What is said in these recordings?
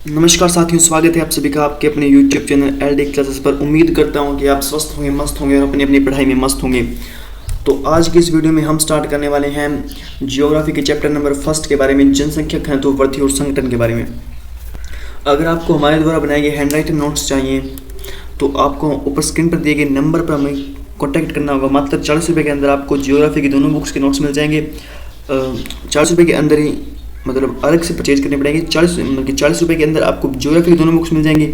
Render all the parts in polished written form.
नमस्कार साथियों, स्वागत है आप सभी का आपके अपने YouTube चैनल एलडी क्लासेस पर। उम्मीद करता हूं कि आप स्वस्थ होंगे, मस्त होंगे और अपनी अपनी पढ़ाई में मस्त होंगे। तो आज की इस वीडियो में हम स्टार्ट करने वाले हैं जियोग्राफी के चैप्टर नंबर 1 के बारे में, जनसंख्या, घनत्व, वृद्धि और संगठन के बारे में। अगर आपको हमारे द्वारा बनाए गए हैंड राइटिंग नोट्स चाहिए तो आपको ऊपर स्क्रीन पर दिए गए नंबर पर हमें कॉन्टैक्ट करना होगा। मात्र 40 रुपये के अंदर आपको जियोग्राफी की दोनों बुक्स के नोट्स मिल जाएंगे। 40 रुपये के अंदर ही, मतलब अलग से परचेज करने पड़ेंगे। 40 रुपये के अंदर आपको ज्योग्राफी की दोनों बुक्स मिल जाएंगी।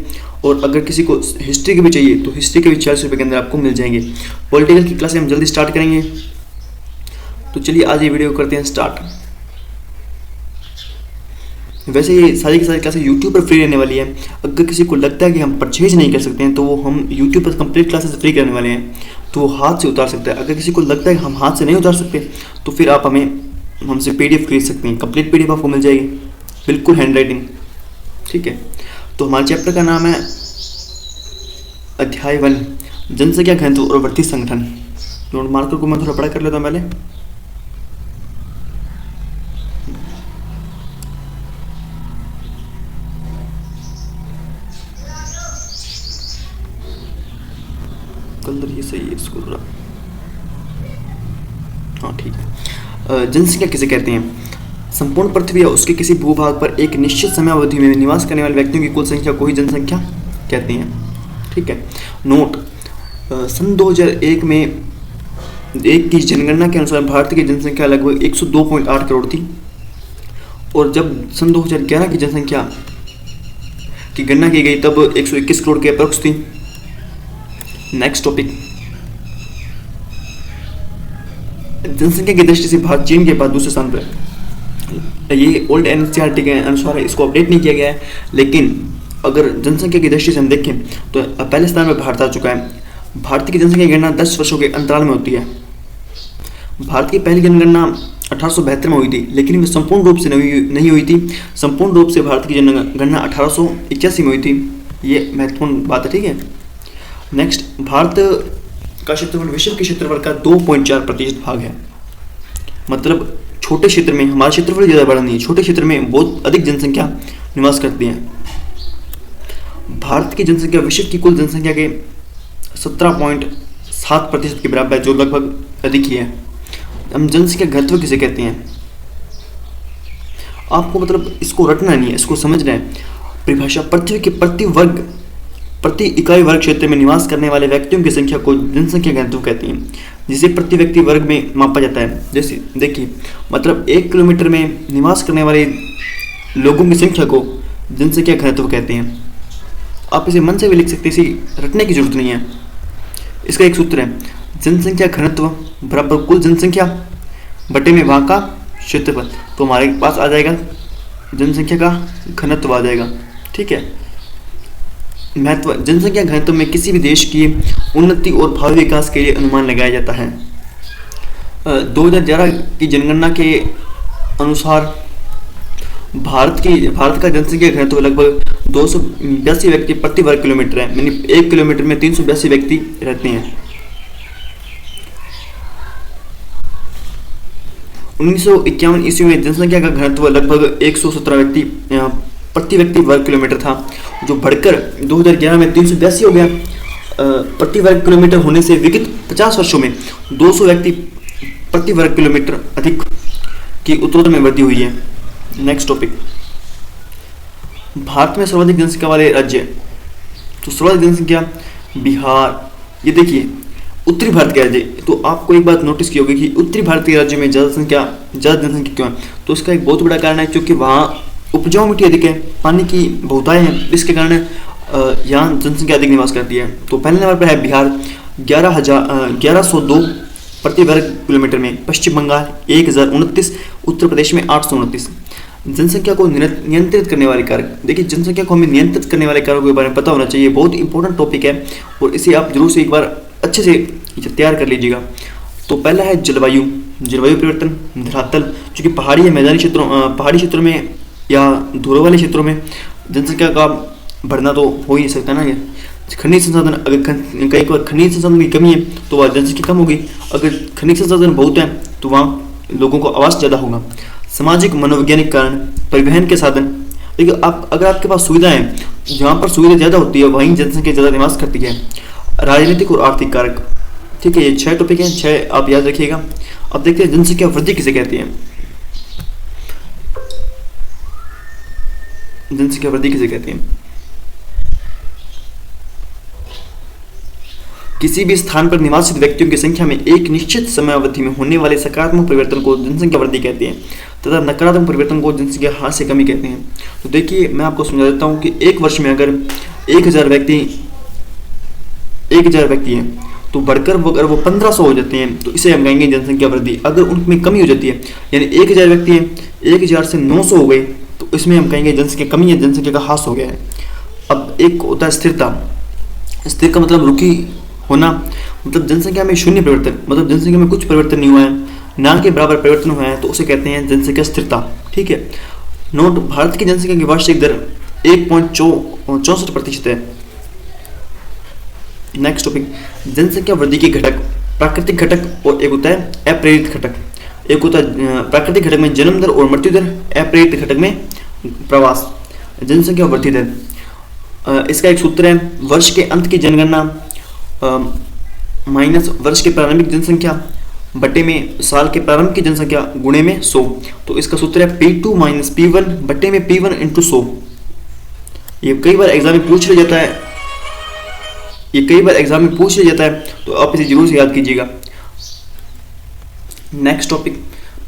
और अगर किसी को हिस्ट्री के भी चाहिए तो हिस्ट्री के भी 40 रुपये के अंदर आपको मिल जाएंगे। पॉलिटिकल की क्लासें हम जल्दी स्टार्ट करेंगे। तो चलिए आज ये वीडियो करते हैं स्टार्ट। वैसे ये सारी की सारी क्लासें यूट्यूब पर फ्री रहने वाली है। अगर किसी को लगता है कि हम परचेज नहीं कर सकते हैं तो वो हम यूट्यूब पर कंप्लीट क्लासेस फ्री करने वाले हैं, तो वो हाथ से उतार सकता है। अगर किसी को लगता है कि हम हाथ से नहीं उतार सकते तो फिर आप हमसे पीडीएफ खरीद सकते हैं। कंप्लीट पीडीएफ आपको मिल जाएगी, बिल्कुल हैंड राइटिंग, ठीक है। तो हमारे चैप्टर का नाम है अध्याय 1, जनसंख्या, घनत्व और वृद्धि संगठन। नोट मार्कर को मैं थोड़ा बड़ा कर लेता हूँ पहले। कलर ये सही है, इसको थोड़ा, हाँ ठीक है। जनसंख्या किसे कहते हैं? संपूर्ण पृथ्वी या उसके किसी भूभाग पर एक निश्चित समयावधि में निवास करने वाले व्यक्तियों की कुल संख्या को ही जनसंख्या कहते हैं, ठीक है। नोट, सन 2001 में एक की जनगणना के अनुसार भारत की जनसंख्या लगभग 102.8 करोड़ थी। और जब सन 2011 की जनसंख्या की गणना की गई तब 121 करोड़ के अप्रोक्स थी। नेक्स्ट टॉपिक, जनसंख्या की दृष्टि से भारत चीन के बाद दूसरे स्थान पर है। ये ओल्ड एनसीईआरटी के अनुसार इसको अपडेट नहीं किया गया है, लेकिन अगर जनसंख्या की दृष्टि से हम देखें तो पहले स्थान पर भारत आ चुका है। भारत की जनसंख्या की गणना 10 वर्षों के अंतराल में होती है। भारत की पहली जनगणना 1872 में हुई थी, लेकिन वह संपूर्ण रूप से नहीं हुई थी। संपूर्ण रूप से भारत की जनगणना 1881 में हुई थी। ये महत्वपूर्ण बात है, ठीक है। नेक्स्ट, भारत का क्षेत्रफल विश्व के क्षेत्रफल का 2.4% भाग है। मतलब छोटे क्षेत्र में, हमारा क्षेत्रफल ज़्यादा बड़ा नहीं है, छोटे क्षेत्र में बहुत अधिक जनसंख्या निवास करती है। भारत की जनसंख्या विश्व की कुल जनसंख्या के 17.7% के बराबर है, जो लगभग अधिक ही है। हम जनसंख्या घनत्व किसे कहते हैं? आपको मतलब इसको रटना नहीं है, इसको समझना है। परिभाषा, पृथ्वी के प्रति इकाई वर्ग क्षेत्र में निवास करने वाले व्यक्तियों की संख्या को जनसंख्या घनत्व कहते हैं, जिसे प्रति व्यक्ति वर्ग में मापा जाता है। जैसे देखिए, मतलब 1 किलोमीटर में निवास करने वाले लोगों की संख्या को जनसंख्या घनत्व कहते हैं। आप इसे मन से भी लिख सकते हैं, इसे रटने की जरूरत नहीं है। इसका एक सूत्र है, जनसंख्या घनत्व बराबर कुल जनसंख्या बटे में वहाँ का क्षेत्रफल। तो हमारे पास आ जाएगा जनसंख्या का घनत्व आ जाएगा, ठीक है। महत्व, जनसंख्या घनत्व में किसी भी देश की उन्नति और भावी विकास के लिए अनुमान लगाया जाता है। 2011 की जनगणना के अनुसार भारत का जनसंख्या घनत्व लगभग 282 व्यक्ति प्रति वर्ग किलोमीटर है। यानी 1 किलोमीटर में 382 व्यक्ति रहते हैं। 1951 ईस्वी में जनसंख्या का घनत्व लगभग 117 व्यक्ति प्रति व्यक्ति वर्ग किलोमीटर था, जो बढ़कर 2011 में 382 हो गया। प्रति वर्ग किलोमीटर होने से विगत 50 वर्षों में 200 व्यक्ति प्रति वर्ग किलोमीटर अधिक की उत्तरोत्तर में वृद्धि हुई है। नेक्स्ट टॉपिक, भारत में सर्वाधिक जनसंख्या वाले राज्य। तो सर्वाधिक जनसंख्या बिहार। ये देखिए उत्तरी भारत के राज्य। तो आपको एक बात नोटिस की होगी कि उत्तरी भारत के राज्य में ज़्यादा जनसंख्या क्यों है? तो इसका एक बहुत बड़ा कारण है क्योंकि वहाँ उपजाऊ मिट्टी अधिक है, पानी की बहुतायत है, इसके कारण यहाँ जनसंख्या अधिक निवास करती है। तो पहले नंबर पर है बिहार 1102 प्रति वर्ग किलोमीटर में, पश्चिम बंगाल 1029, उत्तर प्रदेश में 829। जनसंख्या को नियंत्रित करने वाले कारक। देखिए, जनसंख्या को हमें नियंत्रित करने वाले कारकों के बारे में पता होना चाहिए। बहुत इंपॉर्टेंट टॉपिक है और इसे आप जरूर से एक बार अच्छे से तैयार कर लीजिएगा। तो पहला है जलवायु परिवर्तन, धरातल, क्योंकि पहाड़ी या मैदानी क्षेत्रों में या धूलों वाले क्षेत्रों में जनसंख्या का बढ़ना तो हो ही नहीं सकता ना। ये खनिज संसाधन, अगर कहीं पर खनिज संसाधन की कमी है तो वह जनसंख्या कम होगी। अगर खनिज संसाधन बहुत है तो वहाँ लोगों को आवास ज़्यादा होगा। सामाजिक मनोवैज्ञानिक कारण, परिवहन के साधन, लेकिन आप अगर आपके पास सुविधाएं, जहाँ पर सुविधा ज़्यादा होती है वहीं जनसंख्या ज़्यादा निवास करती है। राजनीतिक और आर्थिक कारक, ठीक है, ये 6 टॉपिक हैं, 6 आप याद रखिएगा। अब देखते हैं जनसंख्या वृद्धि किसे कहती है। जनसंख्या वृद्धि किसे कहते हैं? किसी भी स्थान पर निवासित व्यक्तियों की संख्या में एक निश्चित समयावधि में होने वाले सकारात्मक परिवर्तन को जनसंख्या वृद्धि कहते हैं तथा नकारात्मक परिवर्तन को जनसंख्या ह्रास से कमी कहते हैं। तो देखिए मैं आपको समझा देता हूँ कि एक वर्ष में अगर 1000 व्यक्ति हैं तो बढ़कर अगर वो 1500 हो जाते हैं तो इसे हम कहेंगे जनसंख्या वृद्धि। अगर उनमें कमी हो जाती है, यानी 1000 व्यक्ति हैं 1000 से 900 हो गए तो इसमें हम कहेंगे जनसंख्या कमी है, जनसंख्या का ह्रास हो गया है। अब एक होता है स्थिरता। स्थिर का मतलब रुकी होना, मतलब जनसंख्या में शून्य परिवर्तन, मतलब जनसंख्या में कुछ परिवर्तन नहीं हुआ है, ना के बराबर परिवर्तन हुआ है, तो उसे कहते हैं जनसंख्या स्थिरता। ठीक है। नोट, भारत की जनसंख्या की वार्षिक दर 1.64% है। नेक्स्ट टॉपिक, जनसंख्या वृद्धि के घटक, प्राकृतिक घटक और एक होता है अप्रेरित घटक। एक होता है प्राकृतिक घटक में जन्म दर और मृत्यु दर, अप्रेरित घटक में प्रवास। जनसंख्या वृद्धि दर, इसका एक सूत्र है, वर्ष के अंत की जनगणना माइनस वर्ष के प्रारंभिक जनसंख्या बटे में साल के प्रारंभ की जनसंख्या गुणे में 100। तो इसका सूत्र है P2 माइनस P1 बटे में P1 इंटू 100। ये कई बार एग्जाम में पूछ लिया जाता है, तो आप इसे जरूर से याद कीजिएगा। नेक्स्ट टॉपिक,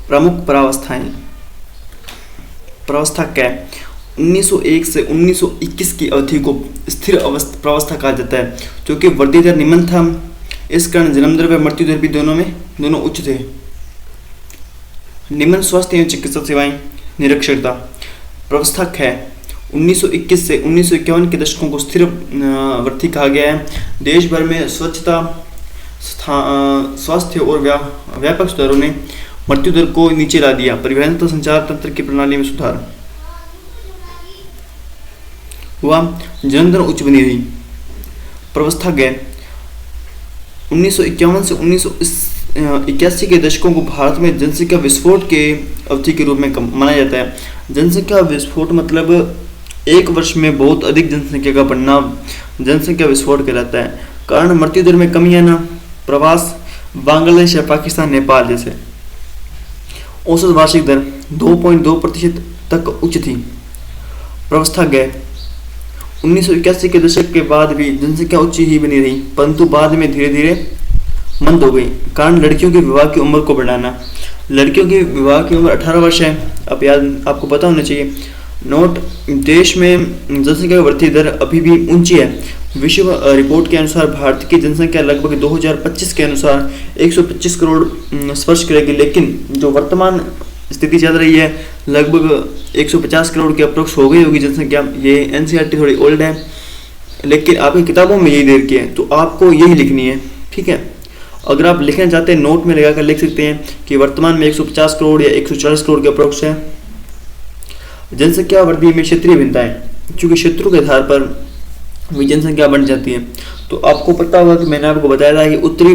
प्रमुख परावस्थाएं। परावस्था क्या है? 1901 से 1921 की अवधि को स्थिर प्रावस्था कहा जाता है, क्योंकि वृद्धि दर निम्न था। इस कारण जन्म दर व मृत्यु दर भी दोनों उच्च थे। निम्न स्वास्थ्य एवं चिकित्सा सेवाएं, निरक्षरता। प्रावस्था है 1921 से 1951 के दशकों को स्थिर वृद्धि कहा गया है। देश भर में स्वच्छता, स्वास्थ्य और व्यापक सुधारों ने मृत्यु दर को नीचे ला दिया। परिवहन तथा संचार तंत्र की प्रणाली में सुधार हुआ, जन्म दर उच्च बनी रही। प्रावस्था गए 1951 से 1981 के दशकों को भारत में जनसंख्या विस्फोट के अवधि के रूप में माना जाता है। जनसंख्या विस्फोट मतलब एक वर्ष में बहुत अधिक जनसंख्या का बढ़ना जनसंख्या विस्फोट कहलाता है। कारण मृत्यु दर में कमी आना, प्रवास, बांग्लादेश या पाकिस्तान, नेपाल जैसे। औसत वार्षिक दर 2.2% तक उच्च थी। प्रावस्था गए 1981 के दशक के बाद भी जनसंख्या उच्च ही बनी रही, परंतु बाद में धीरे धीरे मंद हो गई। कारण लड़कियों के विवाह की उम्र को बढ़ाना। लड़कियों की विवाह की उम्र 18 वर्ष है। अब याद आपको पता होना चाहिए। नोट, देश में जनसंख्या वृद्धि दर अभी भी ऊंची है। विश्व रिपोर्ट के अनुसार भारत की जनसंख्या लगभग 2025 के अनुसार 125 करोड़ स्पर्श करेगी, लेकिन जो वर्तमान स्थिति चल रही है लगभग 150 करोड़ के अप्रोक्स हो गई होगी जनसंख्या। ये एनसीईआरटी थोड़ी ओल्ड है, लेकिन आपकी किताबों में यही दे रखी है, तो आपको यही लिखनी है। ठीक है। अगर आप लिखना चाहते हैं नोट में लगाकर लिख सकते हैं कि वर्तमान में 150 करोड़ या 140 करोड़ के अप्रोक्स है। जनसंख्या वृद्धि में क्षेत्रीय भिन्नताएं, क्योंकि क्षेत्रों के आधार पर भी जनसंख्या बढ़ जाती है। तो आपको पता होगा कि मैंने आपको बताया था कि उत्तरी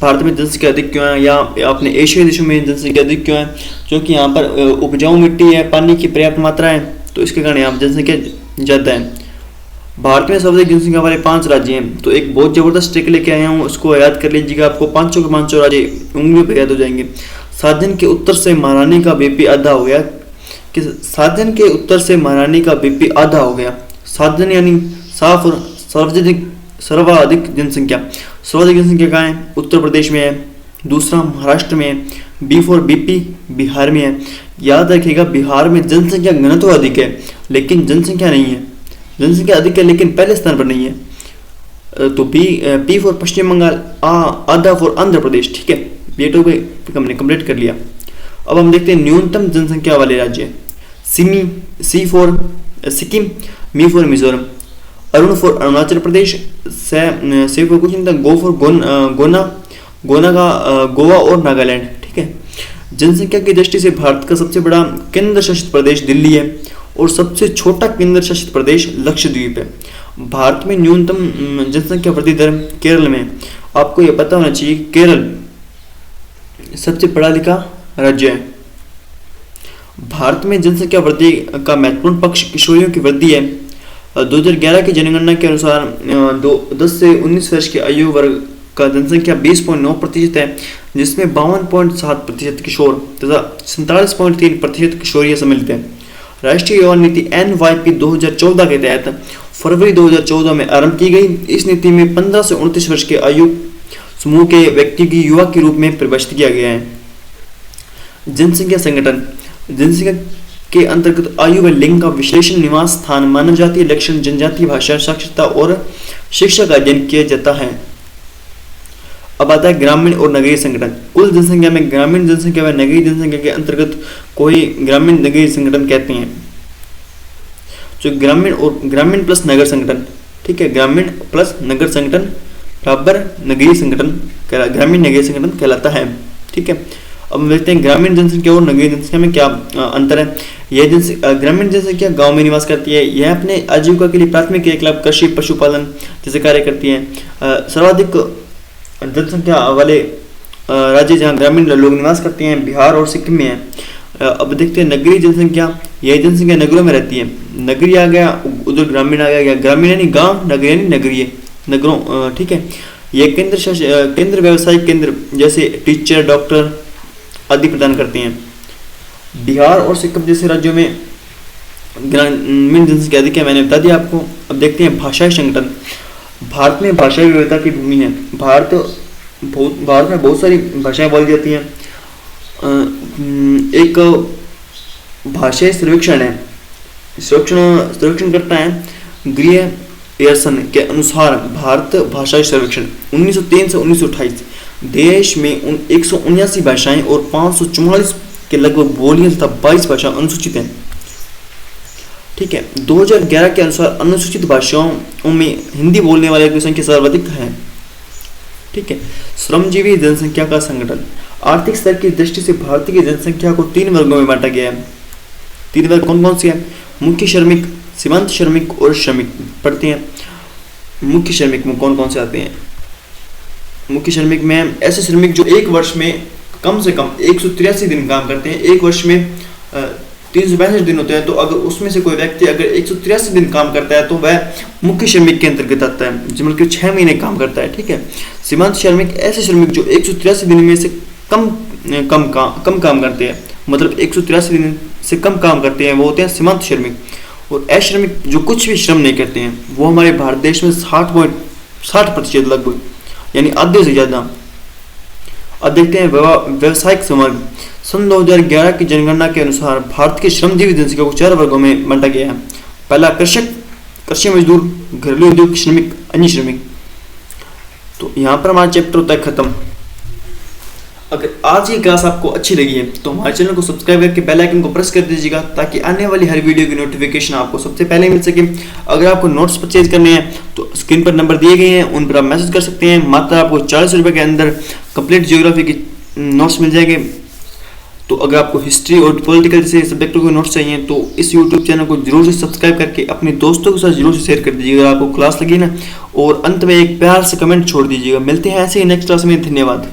भारत में जनसंख्या अधिक क्यों है, या अपने एशियाई देशों में जनसंख्या अधिक क्यों है, क्योंकि यहाँ पर उपजाऊ मिट्टी है, पानी की पर्याप्त मात्रा है, तो इसके कारण यहाँ जनसंख्या ज़्यादा है। भारत में सर्वाधिक जनसंख्या वाले 5 राज्य हैं, तो एक बहुत ज़बरदस्त ट्रिक लेके आया हूँ, उसको याद कर लीजिएगा। आपको 5 के 5 राज्य उंगलियों पर याद हो जाएंगे। साधन के उत्तर से महारानी का बीपी आधा हो गया। कि साधन के उत्तर से महारानी का बीपी आधा हो गया। साधन यानी साफ और सर्वाधिक जनसंख्या। सर्वाधिक जनसंख्या कहाँ है? उत्तर प्रदेश में है, दूसरा महाराष्ट्र में है, बी फॉर बीपी बिहार में है। याद रखिएगा, बिहार में जनसंख्या घनत्व अधिक है लेकिन जनसंख्या नहीं है। जनसंख्या अधिक है लेकिन पहले स्थान पर नहीं है। तो पी फॉर पश्चिम बंगाल, आधा फॉर आंध्र प्रदेश। ठीक है, ये टॉपिक हमने कंप्लीट कर लिया। अब हम देखते हैं न्यूनतम जनसंख्या वाले राज्य। सी फॉर सिक्किम, मी फॉर मिजोरम, अरुण फॉर अरुणाचल प्रदेश, से फॉर कुछ नहीं था, गो फॉर गोना का गोवा और नागालैंड। ठीक है। जनसंख्या की दृष्टि से भारत का सबसे बड़ा केंद्र शासित प्रदेश दिल्ली है और सबसे छोटा केंद्र शासित प्रदेश लक्षद्वीप है। भारत में न्यूनतम जनसंख्या वृद्धि दर केरल में। आपको यह पता होना चाहिए केरल सबसे पढ़ा लिखा राज्य है भारत में जनसंख्या वृद्धि का महत्वपूर्ण पक्ष किशोरियों की वृद्धि है। 2011 की जनगणना के अनुसार 10 से 19 वर्ष के आयु वर्ग का जनसंख्या 20.9% है, जिसमें 52.7% किशोर तथा 47.3% किशोरियां सम्मिलित हैं। राष्ट्रीय यौवन नीति NYP 2014 के तहत फरवरी 2014 में आरंभ की गई। इस नीति में 15 से 29 वर्ष के आयु समूह के व्यक्ति की युवा के रूप में परिभाषित किया गया है। जनसंख्या संगठन जनसंख्या के अंतर्गत आयु व लिंग का विश्लेषण, निवास स्थान, मानव जातीय लक्षण, जनजातीय भाषा, साक्षरता और शिक्षा का अध्ययन किया जाता है। अब आता है ग्रामीण और नगरीय संगठन। कुल जनसंख्या में ग्रामीण जनसंख्या व नगरीय जनसंख्या के अंतर्गत कोई ग्रामीण नगरीय संगठन कहते हैं। जो ग्रामीण प्लस नगर संगठन, ठीक है, ग्रामीण प्लस नगर संगठन बराबर नगरीय संगठन, ग्रामीण नगरीय संगठन कहलाता है। ठीक है, अब हम देखते हैं ग्रामीण जनसंख्या और नगरीय जनसंख्या में क्या अंतर है। यह ग्रामीण जनसंख्या गांव में निवास करती है। यह अपने आजीविका के लिए प्राथमिक क्रियाकलाप कृषि, पशुपालन जैसे कार्य करती है। सर्वाधिक जनसंख्या वाले राज्य जहां ग्रामीण लोग निवास करते हैं बिहार और सिक्किम में है। अब देखते हैं नगरीय जनसंख्या। यह जनसंख्या नगरों में रहती है। नगरीय आ गया, उधर ग्रामीण आ गया। ग्रामीण यानी गांव, नगरीय यानी नगरीय, नगरों। ठीक है, यह केंद्र व्यवसायिक केंद्र जैसे टीचर, डॉक्टर आदि प्रदान करते हैं। बिहार और सिक्किम जैसे राज्यों में ग्रामीण जनसंख्या अधिक है, मैंने बता दिया आपको। अब देखते हैं भाषाई संगठन। भारत में भाषाई विविधता की भूमि है। भारत में बहुत सारी भाषाएं बोली जाती हैं। एक भाषाई सर्वेक्षण है, सर्वेक्षण करता है गृह एयरसन के अनुसार भारत भाषाई सर्वेक्षण 1903 से 1928 देश में 179 भाषाएं और 544 के लगभग बोलियां तथा 22 भाषा अनुसूचित हैं। ठीक है, 2011 के अनुसार अनुसूचित भाषाओं में हिंदी बोलने वाले की संख्या सर्वाधिक है। ठीक है, श्रमजीवी जनसंख्या का संगठन। आर्थिक स्तर की दृष्टि से भारतीय जनसंख्या को 3 वर्गों में बांटा गया है। 3 वर्ग कौन कौन से हैं? मुख्य श्रमिक, सीमांत श्रमिक और श्रमिक पढ़ते हैं। मुख्य श्रमिक में कौन कौन से आते हैं? मुख्य श्रमिक में ऐसे श्रमिक जो एक वर्ष में कम से कम 183 दिन काम करते हैं। एक वर्ष में 365 दिन होते हैं, तो अगर उसमें से कोई व्यक्ति अगर 183 दिन काम करता है तो वह मुख्य श्रमिक के अंतर्गत आता है, जिसमें कि 6 महीने काम करता है। ठीक है, सीमांत श्रमिक ऐसे श्रमिक जो 183 दिन में से कम काम करते हैं, मतलब 183 दिन से कम काम करते हैं, वो होते हैं सीमांत श्रमिक। और अश्रमिक जो कुछ भी श्रम नहीं करते हैं, वो हमारे भारत देश में 60% लगभग, यानी आधे से ज्यादा। अब देखते हैं व्यवसायिक समग्र। सन 2011 की जनगणना के अनुसार भारत की श्रमजीवी जनसंख्या को 4 वर्गों में बांटा गया है। पहला कृषक, कृषि मजदूर, घरेलू उद्योग श्रमिक, अन्य श्रमिक। तो यहाँ पर हमारा चैप्टर होता है खत्म। अगर आज की क्लास आपको अच्छी लगी है तो हमारे चैनल को सब्सक्राइब करके बेल आइकन को प्रेस कर दीजिएगा, ताकि आने वाली हर वीडियो की नोटिफिकेशन आपको सबसे पहले मिल सके। अगर आपको नोट्स परचेज करने हैं तो स्क्रीन पर नंबर दिए गए हैं, उन पर आप मैसेज कर सकते हैं। मात्र आपको 40 रुपये के अंदर कंप्लीट ज्योग्राफी की नोट्स मिल जाएंगे। तो अगर आपको हिस्ट्री और पॉलिटिकल जैसे सब्जेक्टों के नोट्स चाहिए तो इस यूट्यूब चैनल को जरूर से सब्सक्राइब करके अपने दोस्तों के साथ जरूर से शेयर कर दीजिएगा अगर आपको क्लास लगी ना। और अंत में एक प्यार से कमेंट छोड़ दीजिएगा। मिलते हैं ऐसे ही नेक्स्ट क्लास में। धन्यवाद।